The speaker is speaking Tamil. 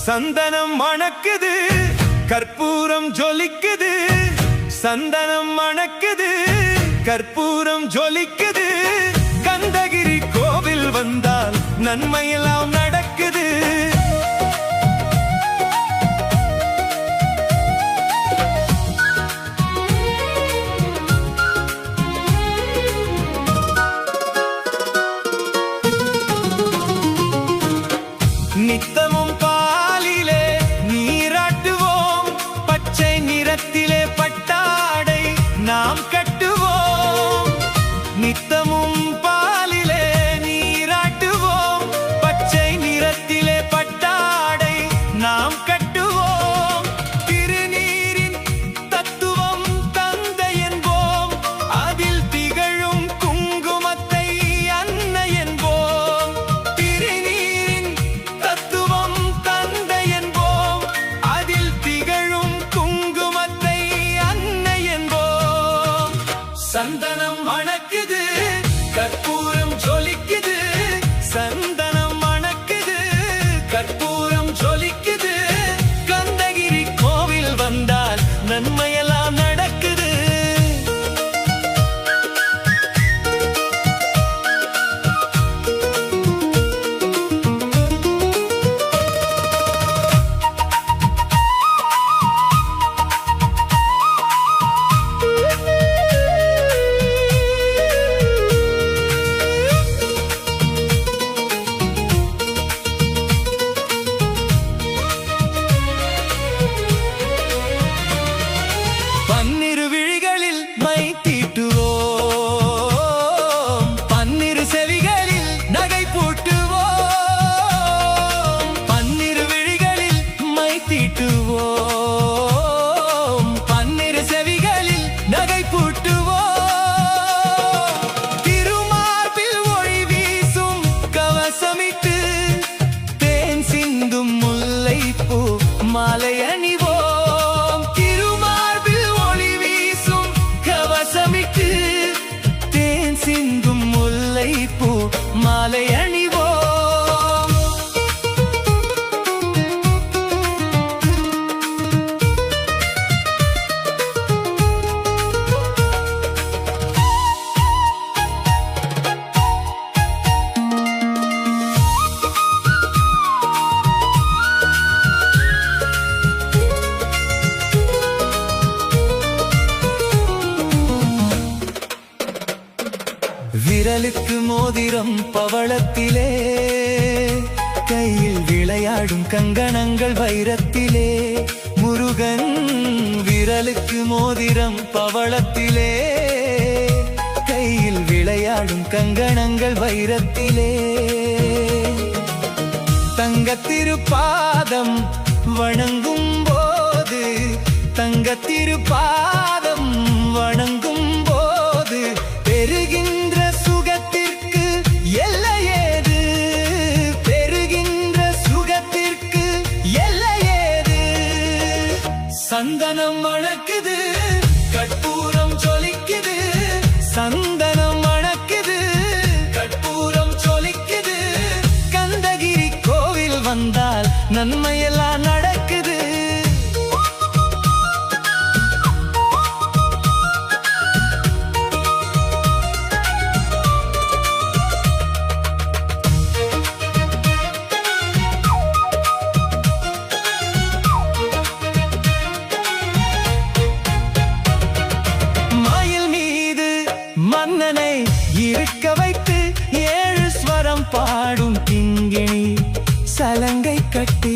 சந்தனம் மணக்குது, கற்பூரம் ஜொலிக்குது. சந்தனம் மணக்குது, கற்பூரம் ஜொலிக்குது. கந்தகிரி கோவில் வந்தால் நன்மையெல்லாம் நடக்குது. நித்தமும் பாலிலே நீராட்டுவோம், பச்சை நிறத்திலே பட்டாடை நாம் கட்டுவோம். நித்தமும் பாலிலே நீராட்டுவோம், பச்சை நிறத்திலே பட்டாடை நாம் கட்டுவோம். திருநீரின் தத்துவம் தந்தை என்போம், அதில் திகழும் குங்குமத்தை அன்னை என்போம். திருநீரின் தத்துவம் தந்தை என்போம், அதில் திகழும் குங்குமத்தை அன்னை என்போம். சந்தனம் மணக்குது, கற்பூரம் ஜொலிக்குது. சந்தனம் மணக்குது, கற்பூரம் ஜொலிக்குது. கந்தகிரி கோவில் வந்தால் நன்மையெல்லாம் நடக்குது. பன்னிரு விழிகளில் மை தீட்டுவோம், பன்னிரு செவிகளில் நகை பூட்டுவோம். பன்னிரு விழிகளில் மை தீட்டுவோம், பன்னிரு செவிகளில் நகை பூட்டுவோம். திருமார்பில் ஒளி வீசும் கவசமிட்டு தேன் சிந்தும் முல்லைப்பூ மாலை அணிவோம். தேன் சிந்தும் முல்லைப்பூ மாலை அணிவோம். விரலுக்கு மோதிரம் பவளத்திலே, கையில் விளையாடும் கங்கணங்கள் வைரத்திலே. முருகன் விரலுக்கு மோதிரம் பவளத்திலே, கையில் விளையாடும் கங்கணங்கள் வைரத்திலே. தங்கத்திருப்பாதம் வணங்கும் போது, தங்கத்திருப்பாதம் வணங்கும் போது பெறுகின்ற சுகத்திற்கு எல்லையேது, பெறுகின்ற சுகத்திற்கு எல்லையேது. சந்தனம் மணக்குது, கற்பூரம் ஜொலிக்குது. சந்தனம் மணக்குது, கற்பூரம் ஜொலிக்குது. கந்தகிரி கோவில் வந்தால் நன்மையெல்லாம் நடக்குது. மன்னனை இருக்க வைத்து 7 ஸ்வரம் பாடும் கிங்கிணி சலங்கை கட்டி